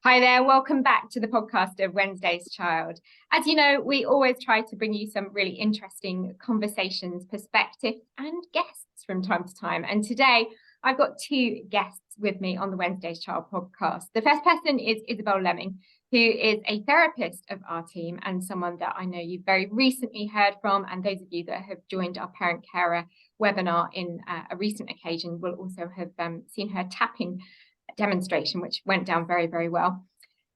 Hi there, welcome back to the podcast of Wednesday's Child. As you know, we always try to bring you some really interesting conversations, perspectives, and guests from time to time. And today I've got two guests with me on the Wednesday's Child podcast. The first person is Isabel Lemming, who is a therapist of our team and someone that I know you've very recently heard from. And those of you that have joined our Parent Carer webinar in a recent occasion will also have seen her tapping demonstration, which went down very, very well.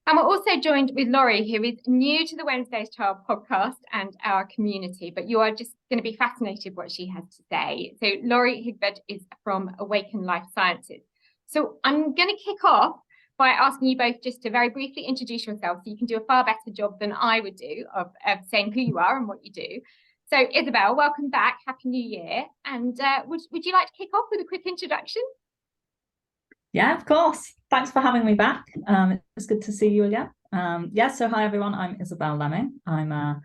And we're also joined with Laurie, who is new to the Wednesday's Child podcast and our community, but you are just going to be fascinated what she has to say. So Laurie Higbert is from Awaken Life Sciences. So I'm going to kick off by asking you both just to very briefly introduce yourself so you can do a far better job than I would do of saying who you are and what you do. So Isabel, welcome back. Happy New Year. And would you like to kick off with a quick introduction? Yeah, of course. Thanks for having me back. It's good to see you again. So hi everyone, I'm Isabel Lemming. I'm a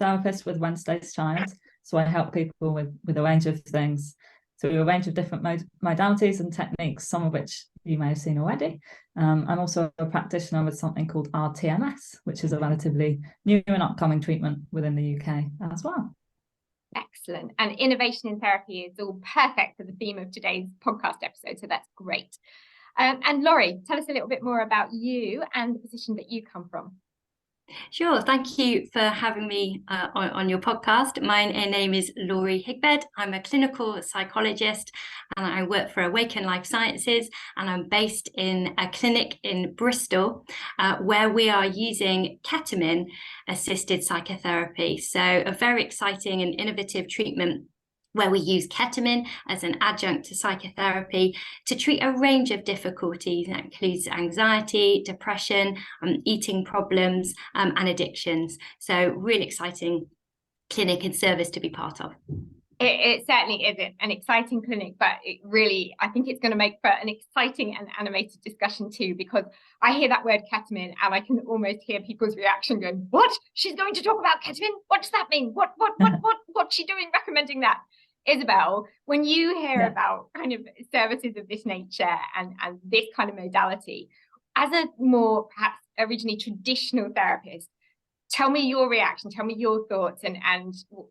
therapist with Wednesday's Child. So I help people with a range of things through a range of different modalities and techniques, some of which you may have seen already. I'm also a practitioner with something called RTMS, which is a relatively new and upcoming treatment within the UK as well. Excellent. And innovation in therapy is all perfect for the theme of today's podcast episode. So that's great. And Laurie, tell us a little bit more about you and the position that you come from. Sure. Thank you for having me on your podcast. My name is Laurie Higbert. I'm a clinical psychologist and I work for Awaken Life Sciences, and I'm based in a clinic in Bristol where we are using ketamine assisted psychotherapy. So a very exciting and innovative treatment where we use ketamine as an adjunct to psychotherapy to treat a range of difficulties. That includes anxiety, depression, eating problems, and addictions. So really exciting clinic and service to be part of. It certainly is an exciting clinic, but I think it's going to make for an exciting and animated discussion too, because I hear that word ketamine and I can almost hear people's reaction going, what? She's going to talk about ketamine? What does that mean? What's she doing recommending that? Isabel, when you hear about kind of services of this nature and this kind of modality, as a more perhaps originally traditional therapist, tell me your reaction, tell me your thoughts and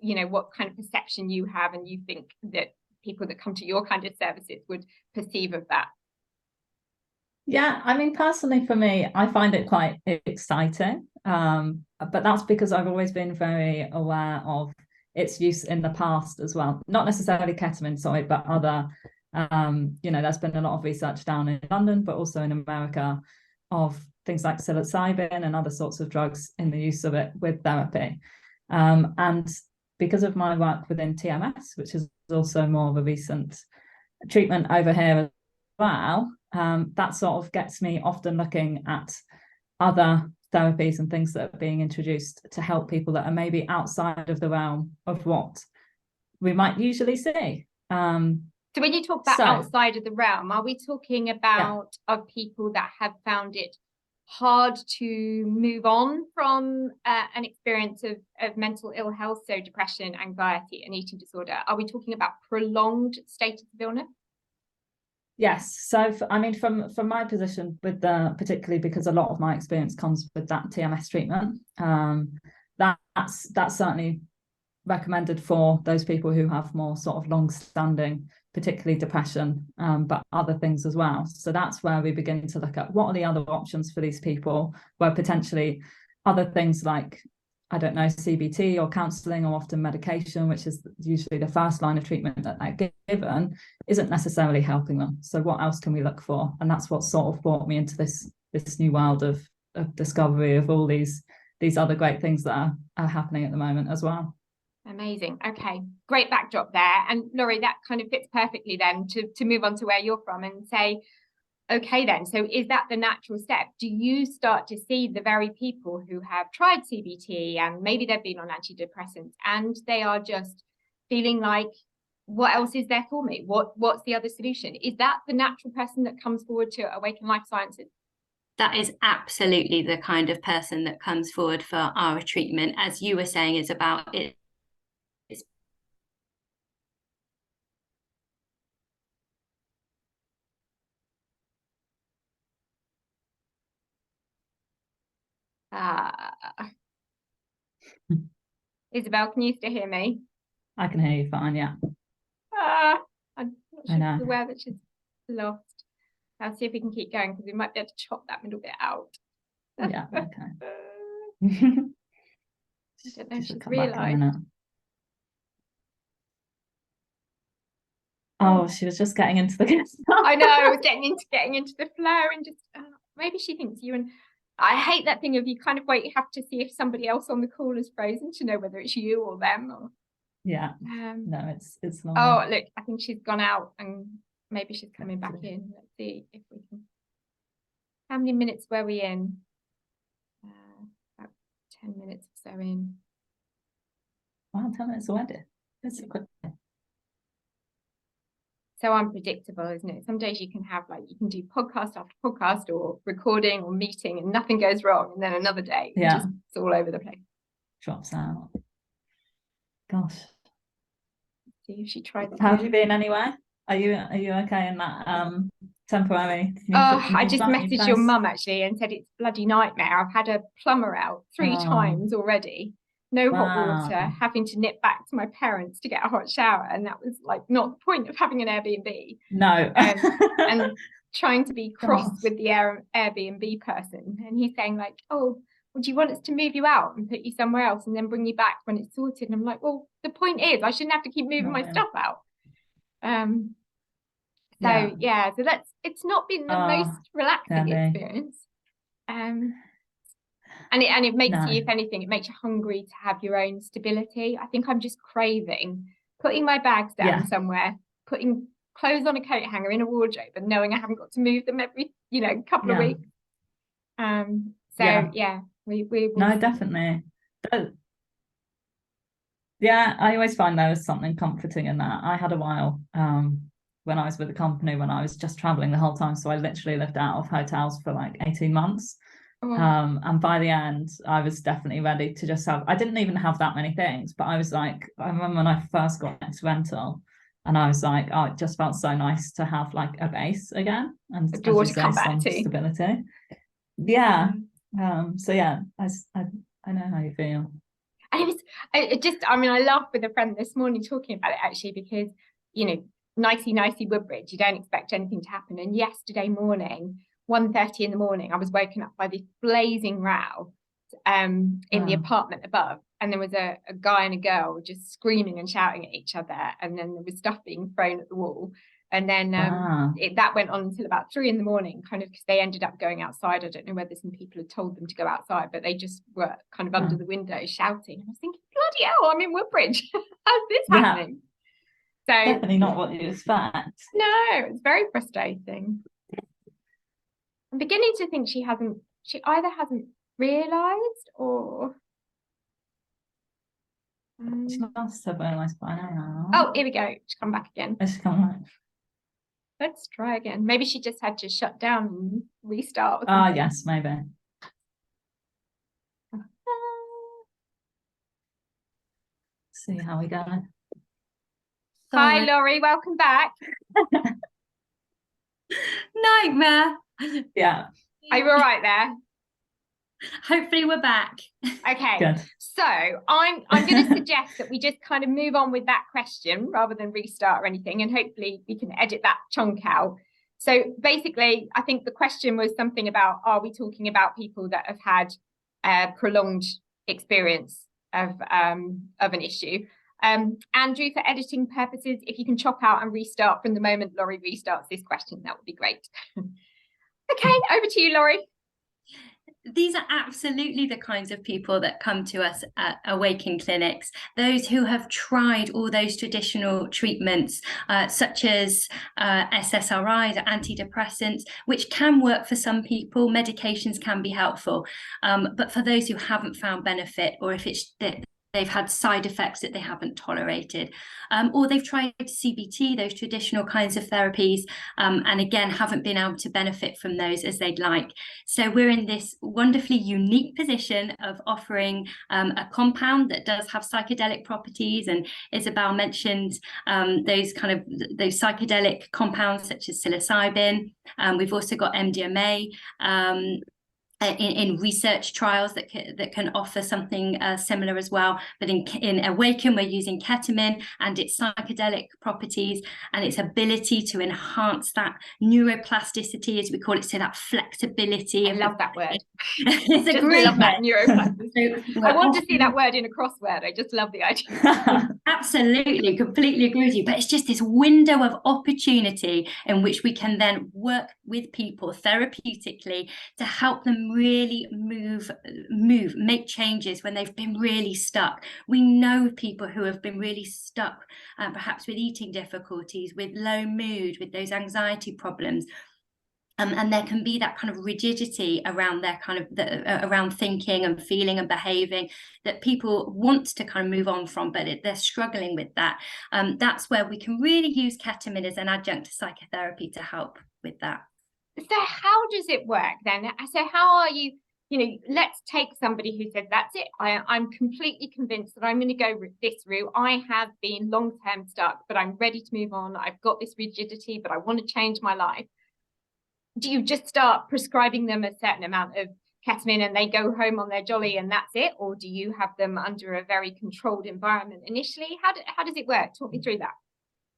you know what kind of perception you have and you think that people that come to your kind of services would perceive of that. Yeah, I mean, personally for me, I find it quite exciting, but that's because I've always been very aware of its use in the past as well. Not necessarily ketamine, sorry, but other, there's been a lot of research down in London, but also in America of things like psilocybin and other sorts of drugs in the use of it with therapy. And because of my work within TMS, which is also more of a recent treatment over here as well, that sort of gets me often looking at other therapies and things that are being introduced to help people that are maybe outside of the realm of what we might usually see. So when you talk about outside of the realm, are we talking about of people that have found it hard to move on from an experience of mental ill health, so depression, anxiety, and eating disorder? Are we talking about prolonged status of illness? Yes. So, from my position with particularly because a lot of my experience comes with that TMS treatment, that's certainly recommended for those people who have more sort of long-standing, particularly depression, but other things as well. So that's where we begin to look at what are the other options for these people, where potentially other things like, I don't know, CBT or counselling or often medication, which is usually the first line of treatment that they're given, isn't necessarily helping them. So what else can we look for? And that's what sort of brought me into this new world of discovery of all these other great things that are happening at the moment as well. Amazing. Okay, great backdrop there. And Laurie, that kind of fits perfectly then to move on to where you're from and say, okay then, so is that the natural step? Do you start to see the very people who have tried CBT and maybe they've been on antidepressants and they are just feeling like, what else is there for me? What's the other solution? Is that the natural person that comes forward to Awaken Life Sciences? That is absolutely the kind of person that comes forward for our treatment. As you were saying, is about it. Isabel, can you still hear me? I can hear you fine, yeah. I'm not sure she's aware that she's lost. I'll see if we can keep going because we might be able to chop that middle bit out. Yeah, okay. I don't know if she's realised. Oh, she was just getting into the I know, I was getting into the flow and just maybe she thinks you and I hate that thing of you kind of have to see if somebody else on the call is frozen to know whether it's you or them or yeah. No, it's not. Oh, look, I think she's gone out and maybe she's coming back in. Let's see if we can. How many minutes were we in? About 10 minutes or so in. Wow, 10 minutes already. That's a quick. So unpredictable, isn't it? Some days you can have you can do podcast after podcast or recording or meeting and nothing goes wrong, and then another day it's all over the place. Drops out. Gosh. Let's see if she tried. Have you been anywhere? Are you okay in that temporary? I just messaged your mum actually and said it's a bloody nightmare. I've had a plumber out 3 times already. No hot water, having to nip back to my parents to get a hot shower, and that was not the point of having an Airbnb. No. And trying to be cross with the Airbnb person, and he's saying oh, would you want us to move you out and put you somewhere else and then bring you back when it's sorted? And I'm like, well, the point is I shouldn't have to keep moving my stuff out. So it's not been the most relaxing experience. And it makes you, if anything, it makes you hungry to have your own stability. I think I'm just craving putting my bags down somewhere, putting clothes on a coat hanger in a wardrobe and knowing I haven't got to move them every, couple of weeks. We no, definitely. Yeah, I always find there was something comforting in that. I had a while when I was with the company when I was just traveling the whole time. So I literally lived out of hotels for 18 months. And by the end, I was definitely ready to just I didn't even have that many things, but I was I remember when I first got next rental and I was it just felt so nice to have a base again and a door to come back to. Stability. Yeah. So yeah, I know how you feel. And I laughed with a friend this morning talking about it actually because, nicey Woodbridge, you don't expect anything to happen. And yesterday morning, 1:30 in the morning, I was woken up by this blazing row in the apartment above. And there was a guy and a girl just screaming and shouting at each other. And then there was stuff being thrown at the wall. And then that went on until about 3 in the morning, kind of because they ended up going outside. I don't know whether some people had told them to go outside, but they just were kind of under the window shouting. I was thinking, bloody hell, I'm in Woodbridge. How's this happening? So definitely not what you expect. No, it's very frustrating. I'm beginning to think she either hasn't realised or she must have realised by now. Oh, here we go. She's come back again. She's come back. Let's try again. Maybe she just had to shut down and restart. Yes, maybe. See how we go. Hi, Laurie. Welcome back. Nightmare. Yeah. Are you all right there? Hopefully we're back. Okay. Good. So I'm going to suggest that we just kind of move on with that question rather than restart or anything, and hopefully we can edit that chunk out. So basically, I think the question was something about, are we talking about people that have had a prolonged experience of an issue? Andrew, for editing purposes, if you can chop out and restart from the moment Laurie restarts this question, that would be great. Okay, over to you, Laurie. These are absolutely the kinds of people that come to us at Awaken clinics, those who have tried all those traditional treatments, such as SSRIs, antidepressants, which can work for some people. Medications can be helpful. But for those who haven't found benefit, or if it's they've had side effects that they haven't tolerated, or they've tried CBT, those traditional kinds of therapies, and again, haven't been able to benefit from those as they'd like. So we're in this wonderfully unique position of offering a compound that does have psychedelic properties, and Isabel mentioned those psychedelic compounds such as psilocybin. We've also got MDMA, in research trials that can offer something similar as well. But in Awaken, we're using ketamine and its psychedelic properties and its ability to enhance that neuroplasticity, as we call it, so that flexibility. I love that word. It's a great love that, word. neuroplasticity. I want to see that word in a crossword. I just love the idea. Absolutely, completely agree with you. But it's just this window of opportunity in which we can then work with people therapeutically to help them really move, make changes when they've been really stuck. We know people who have been really stuck, perhaps with eating difficulties, with low mood, with those anxiety problems. And there can be that kind of rigidity around their kind of around thinking and feeling and behaving that people want to kind of move on from, but they're struggling with that. That's where we can really use ketamine as an adjunct to psychotherapy to help with that. So how does it work then? So how are you, let's take somebody who says, that's it, I'm completely convinced that I'm going to go this route. I have been long-term stuck, but I'm ready to move on. I've got this rigidity, but I want to change my life. Do you just start prescribing them a certain amount of ketamine and they go home on their jolly and that's it? Or do you have them under a very controlled environment initially? How does it work? Talk me through that.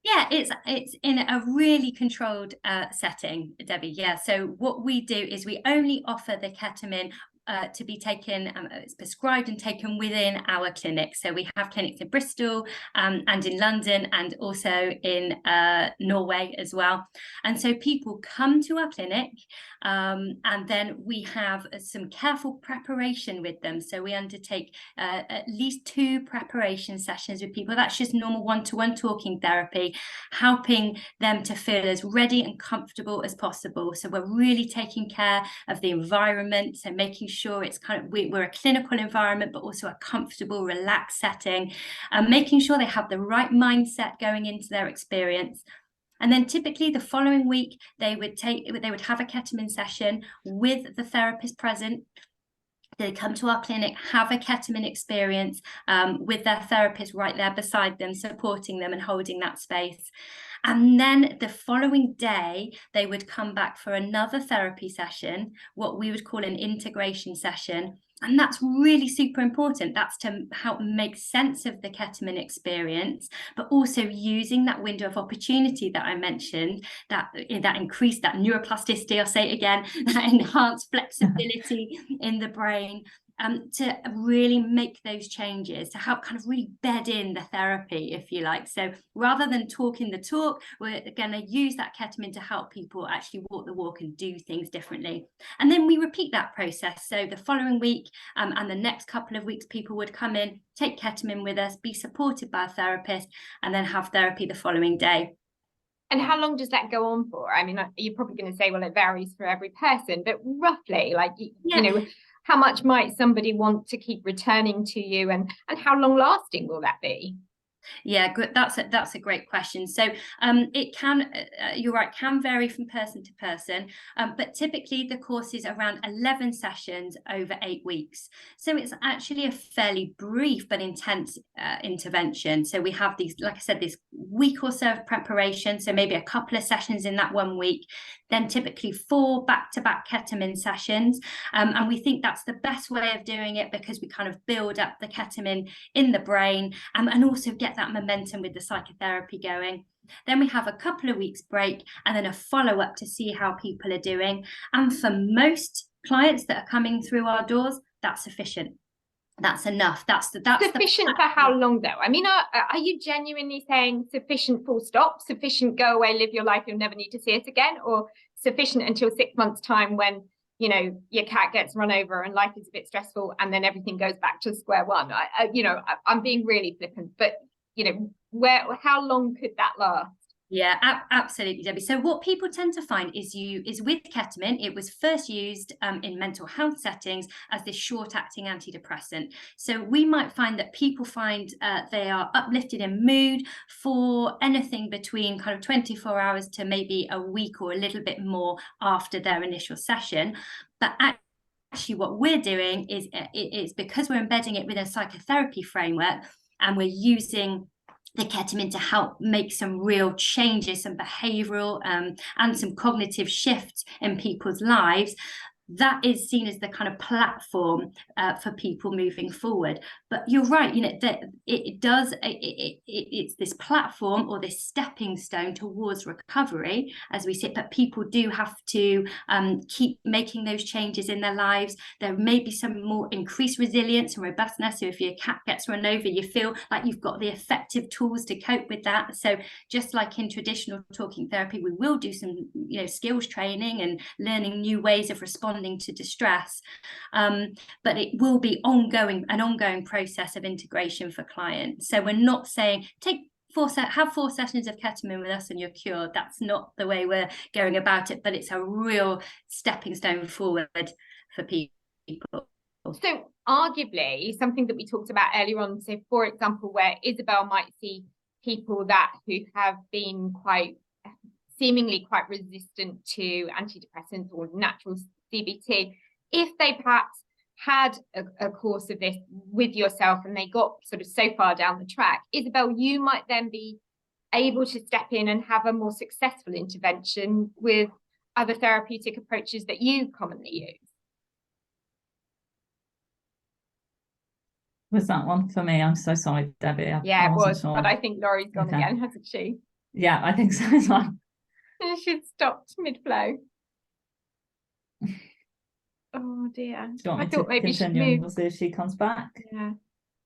Yeah, it's in a really controlled setting, Debbie. Yeah, so what we do is we only offer the ketamine to be taken, it's prescribed and taken within our clinic. So we have clinics in Bristol and in London and also in Norway as well. And so people come to our clinic and then we have some careful preparation with them. So we undertake at least 2 preparation sessions with people. That's just normal one-to-one talking therapy, helping them to feel as ready and comfortable as possible. So we're really taking care of the environment, so making sure it's kind of we're a clinical environment, but also a comfortable, relaxed setting, and making sure they have the right mindset going into their experience. And then typically the following week they would have a ketamine session with the therapist present. They come to our clinic, have a ketamine experience with their therapist right there beside them, supporting them and holding that space. And then the following day, they would come back for another therapy session, what we would call an integration session. And that's really super important. That's to help make sense of the ketamine experience, but also using that window of opportunity that I mentioned, that increased that neuroplasticity, I'll say it again, that enhanced flexibility in the brain, to really make those changes, to help kind of really bed in the therapy, if you like. So rather than talking the talk, we're going to use that ketamine to help people actually walk the walk and do things differently. And then we repeat that process. So the following week and the next couple of weeks, people would come in, take ketamine with us, be supported by a therapist, and then have therapy the following day. And how long does that go on for? I mean, you're probably going to say, well, it varies for every person, but roughly, like, how much might somebody want to keep returning to you, and how long lasting will that be? Yeah, good. That's a great question. So it can, you're right, can vary from person to person, but typically the course is around 11 sessions over 8 weeks. So it's actually a fairly brief but intense intervention. So we have these, like I said, this week or so of preparation. So maybe a couple of sessions in that 1 week, then typically 4 back-to-back ketamine sessions. And we think that's the best way of doing it because we kind of build up the ketamine in the brain and also get that momentum with the psychotherapy going. Then we have a couple of weeks break and then a follow-up to see how people are doing. And for most clients that are coming through our doors, that's sufficient. That's enough. That's sufficient for how long though? I mean, are you genuinely saying sufficient full stop, sufficient go away, live your life, you'll never need to see us again, or sufficient until 6 months time when your cat gets run over and life is a bit stressful and then everything goes back to square one? I'm being really flippant, but how long could that last? Yeah, absolutely, Debbie. So what people tend to find is with ketamine, it was first used in mental health settings as this short-acting antidepressant. So we might find that people find they are uplifted in mood for anything between kind of 24 hours to maybe a week or a little bit more after their initial session. But actually what we're doing is because we're embedding it within a psychotherapy framework and we're using the ketamine to help make some real changes, some behavioural and some cognitive shifts in people's lives, that is seen as the kind of platform for people moving forward. But you're right, that it's this platform or this stepping stone towards recovery, as we sit. But people do have to keep making those changes in their lives. There may be some more increased resilience and robustness. So if your cat gets run over, you feel like you've got the effective tools to cope with that. So just like in traditional talking therapy, we will do some skills training and learning new ways of responding to distress, but it will be an ongoing process of integration for clients. So we're not saying have 4 sessions of ketamine with us and you're cured. That's not the way we're going about it, but it's a real stepping stone forward for people. So arguably, something that we talked about earlier on, so for example, where Isabel might see people who have been seemingly quite resistant to antidepressants or natural CBT, if they perhaps had a course of this with yourself and they got sort of so far down the track, Isabel, you might then be able to step in and have a more successful intervention with other therapeutic approaches that you commonly use. Was that one for me? I'm so sorry, Debbie. Yeah, it was, sure. But I think Laurie's gone again, hasn't she? Yeah, I think so as well. She'd stopped mid-flow. Oh dear. Do you want me to continue and we'll see if she comes back? Yeah.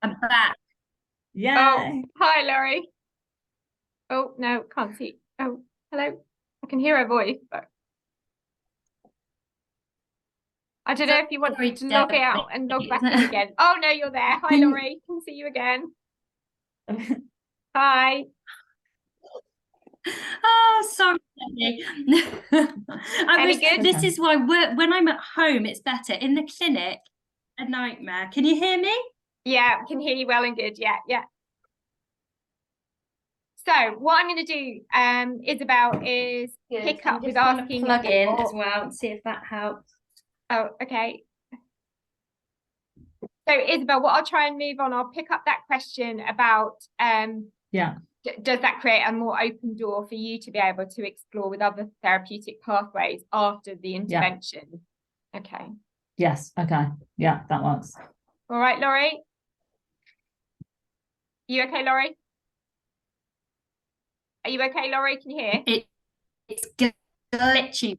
I'm back. Yeah. Oh, hi, Laurie. Oh, no, can't see. Oh, hello. I can hear her voice, but I don't know if you want to log out and log back in again. Oh, no, you're there. Hi, Laurie. Can see you again. Hi. Oh, sorry. This is why when I'm at home, it's better. In the clinic, a nightmare. Can you hear me? Yeah, I can hear you well and good. Yeah. So what I'm going to do, Isabel, is pick up with asking. Plug in as well and see if that helps. Oh, okay. So Isabel, what I'll try and move on, I'll pick up that question about does that create a more open door for you to be able to explore with other therapeutic pathways after the intervention? Yeah. Okay. Yes. Okay. Yeah, that works. All right, Laurie. You okay, Laurie? Are you okay, Laurie? Can you hear? It's glitchy.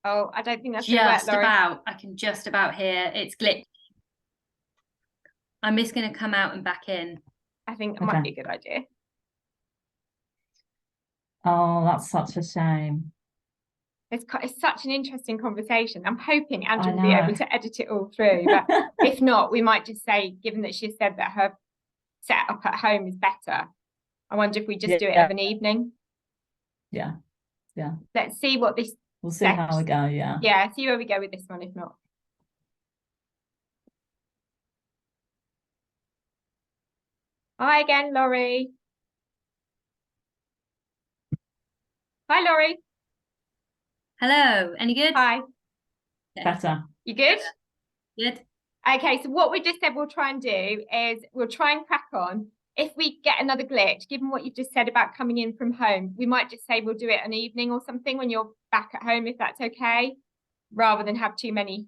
Oh, I don't think that's going to work, Laurie. I can just about hear. It's glitchy. I'm just going to come out and back in. I think it might be a good idea. Oh, that's such a shame. It's such an interesting conversation. I'm hoping Andrew will be able to edit it all through. But if not, we might just say, given that she said that her setup at home is better, I wonder if we just do it of an evening. Yeah. Yeah. Let's see what this... We'll see how we go, yeah. Yeah, see where we go with this one, if not. Hi again, Laurie. Hi, Laurie. Hello. Any good? Hi. Better. You good? Good. Okay, so what we just said we'll try and do is we'll try and crack on. If we get another glitch, given what you've just said about coming in from home, we might just say we'll do it an evening or something when you're back at home, if that's okay, rather than have too many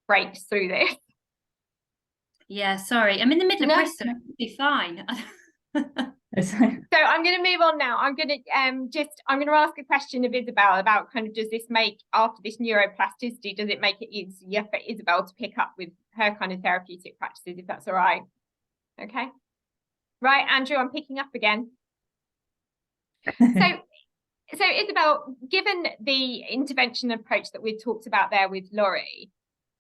breaks through this. Yeah, sorry. I'm in the middle of Bristol. It'll be fine. So I'm going to move on now. I'm going to ask a question of Isabel about kind of, does this make, after this neuroplasticity, does it make it easier for Isabel to pick up with her kind of therapeutic practices, if that's all right? Okay. Right, Andrew, I'm picking up again. So Isabel, given the intervention approach that we talked about there with Laurie,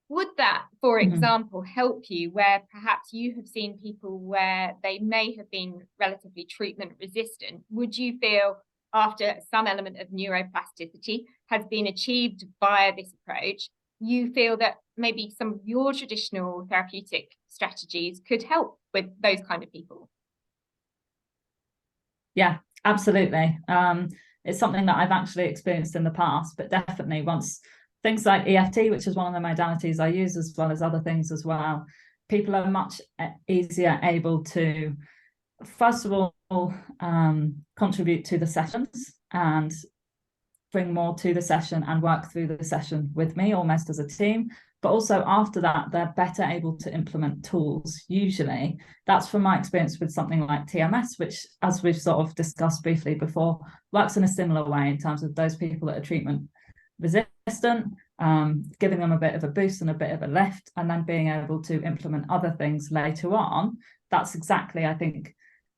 would that, for example, help you where perhaps you have seen people where they may have been relatively treatment resistant? Would you feel after some element of neuroplasticity has been achieved via this approach, you feel that maybe some of your traditional therapeutic strategies could help with those kind of people? Yeah, absolutely. It's something that I've actually experienced in the past, but definitely once things like EFT, which is one of the modalities I use, as well as other things as well, people are much easier able to, first of all, contribute to the sessions. And bring more to the session and work through the session with me, almost as a team. But also after that, they're better able to implement tools. Usually, that's from my experience with something like TMS, which, as we've sort of discussed briefly before, works in a similar way in terms of those people that are treatment resistant, giving them a bit of a boost and a bit of a lift, and then being able to implement other things later on. That's exactly, I think,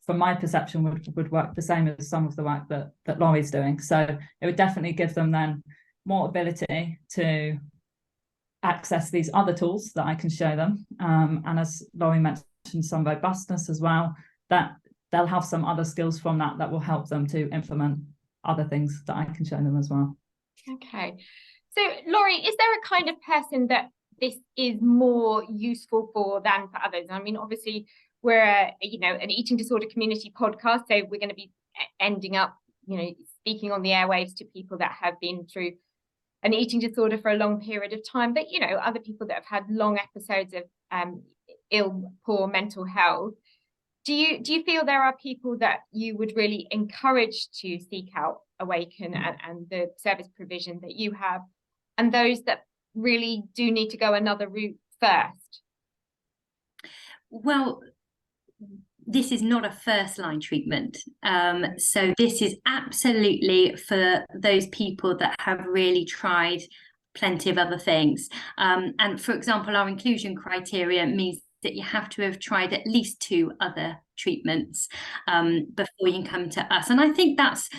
from my perception, would work the same as some of the work that Laurie's doing. So it would definitely give them then more ability to access these other tools that I can show them. And as Laurie mentioned, some robustness as well, that they'll have some other skills from that will help them to implement other things that I can show them as well. Okay. So Laurie, is there a kind of person that this is more useful for than for others? I mean, obviously we're an eating disorder community podcast, so we're going to be ending up, speaking on the airwaves to people that have been through an eating disorder for a long period of time, but other people that have had long episodes of poor mental health. Do you feel there are people that you would really encourage to seek out Awaken and the service provision that you have, and those that really do need to go another route first? Well, this is not a first line treatment. So this is absolutely for those people that have really tried plenty of other things. And for example, our inclusion criteria means that you have to have tried at least 2 other treatments before you can come to us. And I think that's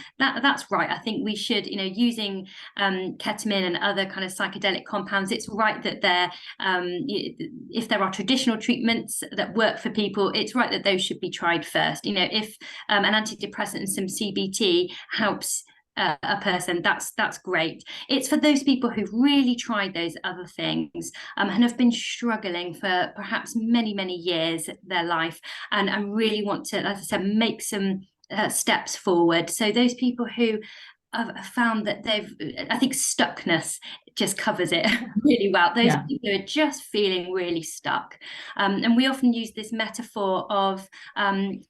right. I think we should, using ketamine and other kind of psychedelic compounds, it's right that if there are traditional treatments that work for people, it's right that those should be tried first. If an antidepressant and some CBT helps a person, that's great. It's for those people who've really tried those other things and have been struggling for perhaps many years of their life and really want to, as I said, make some steps forward. So those people who have found that I think stuckness just covers it really well. Those people who are just feeling really stuck. And we often use this metaphor of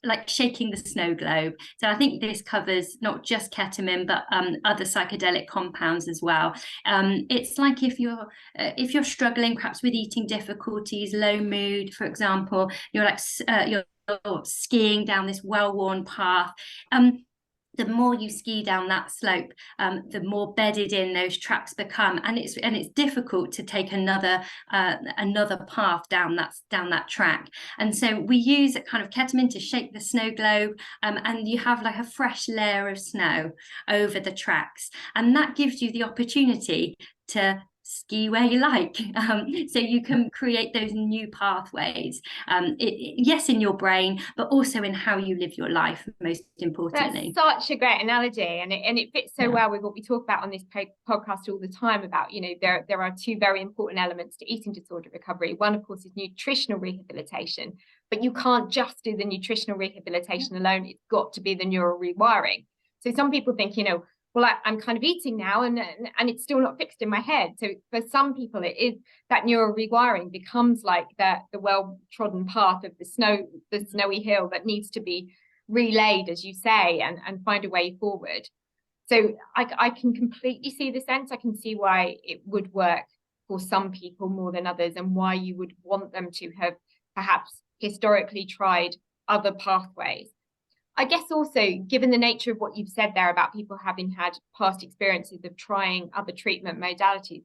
like shaking the snow globe. So I think this covers not just ketamine, but other psychedelic compounds as well. It's like if you're struggling perhaps with eating difficulties, low mood, for example, you're skiing down this well-worn path. The more you ski down that slope, the more bedded in those tracks become, and it's difficult to take another path down that track. And so we use a kind of ketamine to shake the snow globe, and you have like a fresh layer of snow over the tracks, and that gives you the opportunity to ski where you like, so you can create those new pathways, yes, in your brain, but also in how you live your life, most importantly. That's such a great analogy, and it fits so well with what we talk about on this podcast all the time about, there are 2 very important elements to eating disorder recovery. One, of course, is nutritional rehabilitation, but you can't just do the nutritional rehabilitation alone. It's got to be the neural rewiring. So some people think, well, I'm kind of eating now and it's still not fixed in my head. So for some people, it is that neural rewiring becomes like the well-trodden path of the snowy hill that needs to be relayed, as you say, and find a way forward. So I can completely see the sense. I can see why it would work for some people more than others, and why you would want them to have perhaps historically tried other pathways. I guess also, given the nature of what you've said there about people having had past experiences of trying other treatment modalities,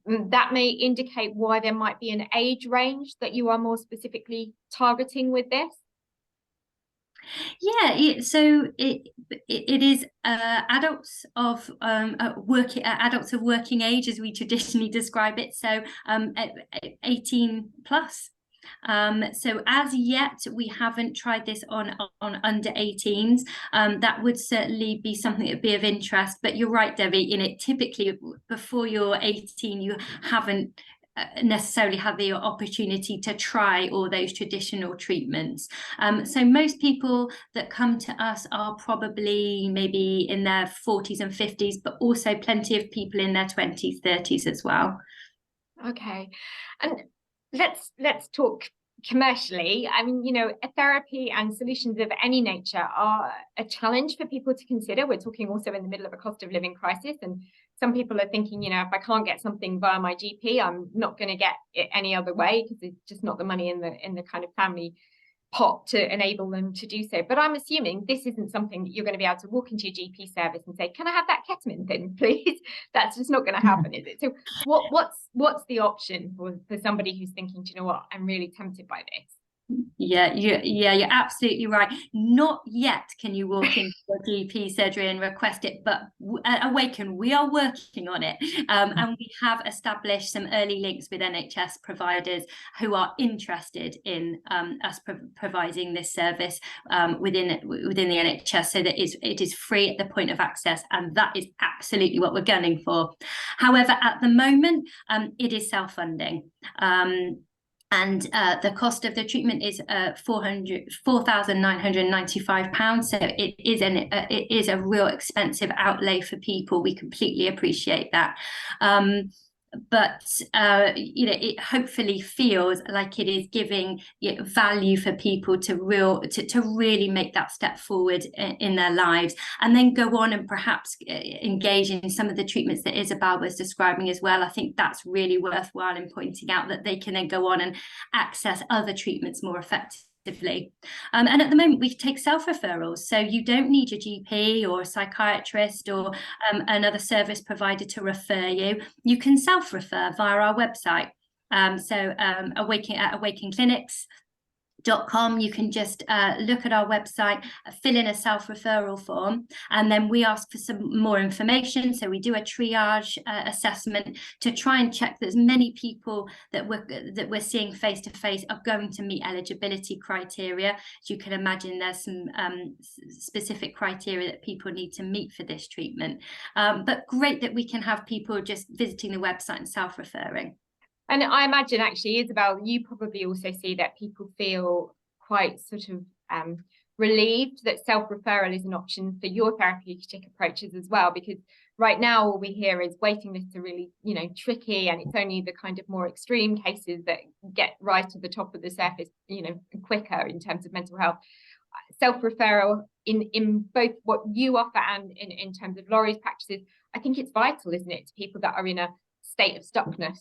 that may indicate why there might be an age range that you are more specifically targeting with this. Yeah, so it is adults of working age, as we traditionally describe it. So 18 plus. So as yet we haven't tried this on under 18s. That would certainly be something that would be of interest, but you're right, Debbie, typically before you're 18 you haven't necessarily had the opportunity to try all those traditional treatments. So most people that come to us are probably maybe in their 40s and 50s, but also plenty of people in their 20s, 30s as well. Okay, and let's talk commercially, I mean, a therapy and solutions of any nature are a challenge for people to consider. We're talking also in the middle of a cost of living crisis, and some people are thinking, if I can't get something via my GP, I'm not going to get it any other way, because it's just not the money in the kind of family pot to enable them to do so. But I'm assuming this isn't something that you're going to be able to walk into your GP service and say, can I have that ketamine thing, please? That's just not going to happen, is it? So what's the option for somebody who's thinking, do you know what, I'm really tempted by this? Yeah, you're absolutely right. Not yet can you walk into your GP surgery and request it, but at Awaken, we are working on it. And we have established some early links with NHS providers who are interested in us providing this service within the NHS, so that it is free at the point of access, and that is absolutely what we're gunning for. However, at the moment, it is self-funding. And the cost of the treatment is £4,995. So it is a real expensive outlay for people. We completely appreciate that. But it hopefully feels like it is giving value for people to really make that step forward in their lives, and then go on and perhaps engage in some of the treatments that Isabel was describing as well. I think that's really worthwhile in pointing out that they can then go on and access other treatments more effectively. And at the moment, we take self-referrals, so you don't need your GP or a psychiatrist or another service provider to refer you. You can self-refer via our website. Awaken Clinics. .com. You can just look at our website, fill in a self-referral form, and then we ask for some more information. So we do a triage assessment to try and check that as many people that we're seeing face to face are going to meet eligibility criteria. As you can imagine, there's some specific criteria that people need to meet for this treatment. But great that we can have people just visiting the website and self-referring. And I imagine, actually, Isabel, you probably also see that people feel quite sort of relieved that self-referral is an option for your therapeutic approaches as well, because right now all we hear is waiting lists are really, tricky, and it's only the kind of more extreme cases that get right to the top of the surface, quicker in terms of mental health. Self-referral in both what you offer and in terms of Laurie's practices, I think it's vital, isn't it, to people that are in a state of stuckness?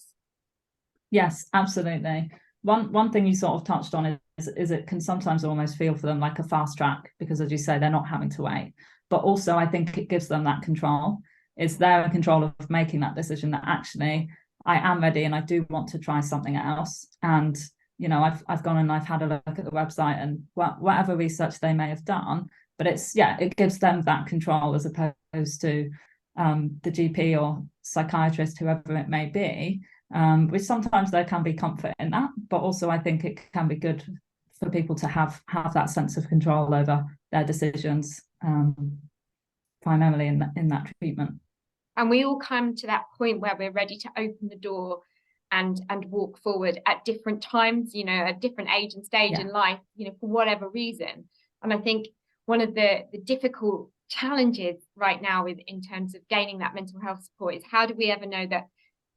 Yes, absolutely. One thing you sort of touched on is it can sometimes almost feel for them like a fast track, because, as you say, they're not having to wait. But also, I think it gives them that control. It's they're in control of making that decision that actually I am ready and I do want to try something else. And I've gone and I've had a look at the website and whatever research they may have done. But it gives them that control, as opposed to the GP or psychiatrist, whoever it may be. Which sometimes there can be comfort in that, but also I think it can be good for people to have that sense of control over their decisions, primarily in that treatment. And we all come to that point where we're ready to open the door and walk forward at different times, at different age and stage in life, for whatever reason. And I think one of the difficult challenges right now in terms of gaining that mental health support is, how do we ever know that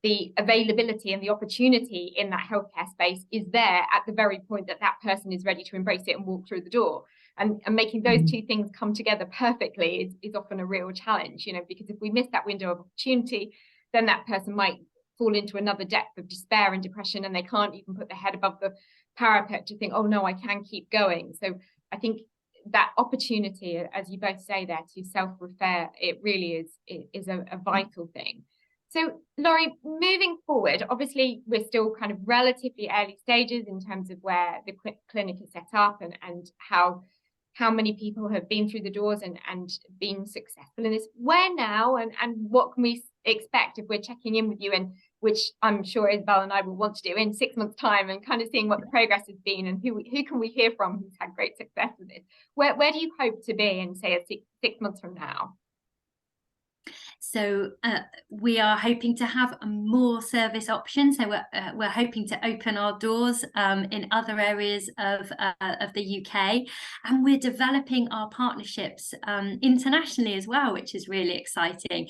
the availability and the opportunity in that healthcare space is there at the very point that person is ready to embrace it and walk through the door? And making those two things come together perfectly is often a real challenge, because if we miss that window of opportunity, then that person might fall into another depth of despair and depression, and they can't even put their head above the parapet to think, oh no, I can keep going. So I think that opportunity, as you both say there, to self-refer, it really is a vital thing. So, Laurie, moving forward, obviously, we're still kind of relatively early stages in terms of where the clinic is set up and how many people have been through the doors and been successful in this. Where now, and what can we expect if we're checking in with you, and which I'm sure Isabel and I will want to do in 6 months' time, and kind of seeing what the progress has been and who can we hear from who's had great success with this? Where do you hope to be in, say, 6 months from now? So we are hoping to have more service options. So we're hoping to open our doors in other areas of the UK, and we're developing our partnerships internationally as well, which is really exciting.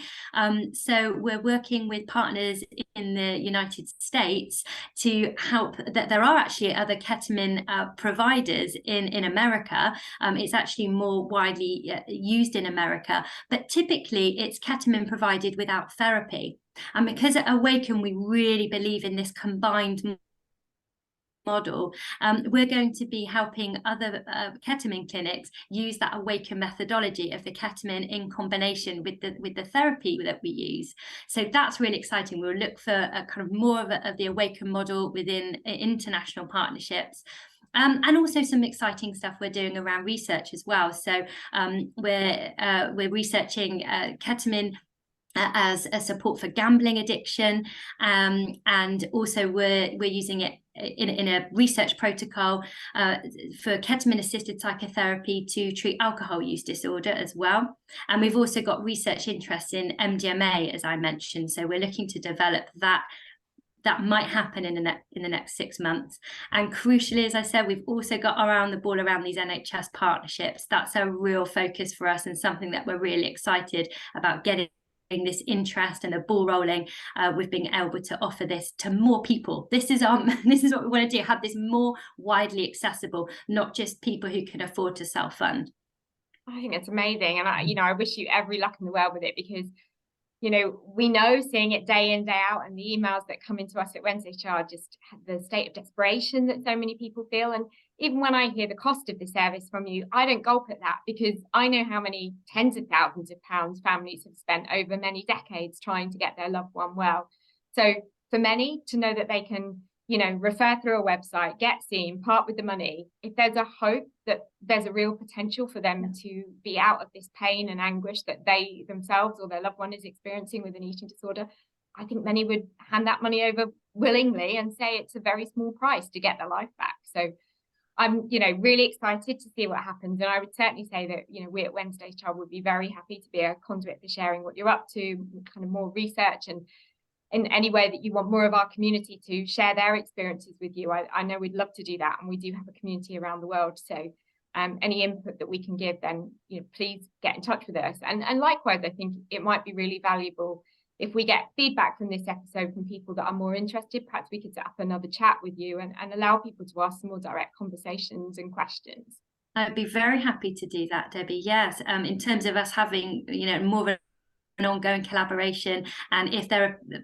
So we're working with partners in the United States to help. That there are actually other ketamine providers in America. It's actually more widely used in America, but typically it's ketamine provided without therapy. And because at Awaken we really believe in this combined model, we're going to be helping other ketamine clinics use that Awaken methodology of the ketamine in combination with the therapy that we use. So that's really exciting. We'll look for a kind of more of the Awaken model within international partnerships. And also some exciting stuff we're doing around research as well. So we're researching ketamine as a support for gambling addiction, and also we're using it in a research protocol for ketamine assisted psychotherapy to treat alcohol use disorder as well. And we've also got research interest in MDMA, as I mentioned, so we're looking to develop that might happen in the next 6 months. And crucially, as I said, we've also got around the ball around these NHS partnerships. That's a real focus for us and something that we're really excited about, getting this interest and the ball rolling with being able to offer this to more people. This is what we want to do, have this more widely accessible, not just people who can afford to self-fund. I think it's amazing, and I wish you every luck in the world with it, because we know, seeing it day in, day out, and the emails that come into us at Wednesday's Child, just the state of desperation that so many people feel. And even when I hear the cost of the service from you, I don't gulp at that, because I know how many tens of thousands of pounds families have spent over many decades trying to get their loved one well. So for many to know that they can, refer through a website, get seen, part with the money, if there's a hope that there's a real potential for them to be out of this pain and anguish that they themselves or their loved one is experiencing with an eating disorder, I think many would hand that money over willingly and say it's a very small price to get their life back. So I'm, really excited to see what happens. And I would certainly say that, we at Wednesday's Child would be very happy to be a conduit for sharing what you're up to, kind of more research, and in any way that you want more of our community to share their experiences with you. I know we'd love to do that, and we do have a community around the world. So any input that we can give, then please get in touch with us. And likewise, I think it might be really valuable if we get feedback from this episode from people that are more interested. Perhaps we could set up another chat with you and allow people to ask some more direct conversations and questions. I'd be very happy to do that, Debbie. Yes, in terms of us having more of an ongoing collaboration, and if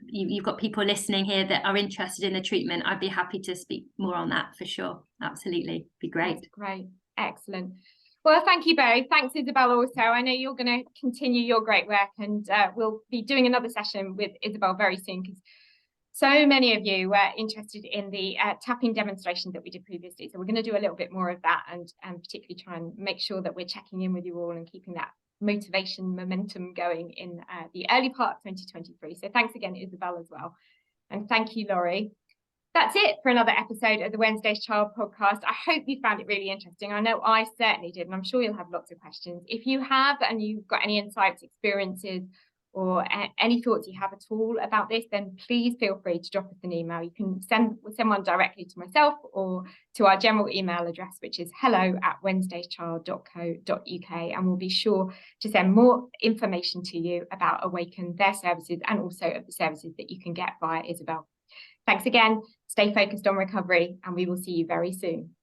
you've got people listening here that are interested in the treatment, I'd be happy to speak more on that for sure. Absolutely, be great. That's great, excellent. Well, thank you both. Thanks, Isabel. Also, I know you're going to continue your great work, and we'll be doing another session with Isabel very soon, because so many of you were interested in the tapping demonstration that we did previously. So we're going to do a little bit more of that, and particularly try and make sure that we're checking in with you all and keeping that momentum going in the early part of 2023. So thanks again, Isabel, as well. And thank you, Laurie. That's it for another episode of the Wednesday's Child podcast. I hope you found it really interesting. I know I certainly did, and I'm sure you'll have lots of questions. If you have, and you've got any insights, experiences, or any thoughts you have at all about this, then please feel free to drop us an email. You can send one directly to myself or to our general email address, which is hello@wednesdayschild.co.uk, and we'll be sure to send more information to you about Awaken, their services, and also of the services that you can get via Isabel. Thanks again. Stay focused on recovery, and we will see you very soon.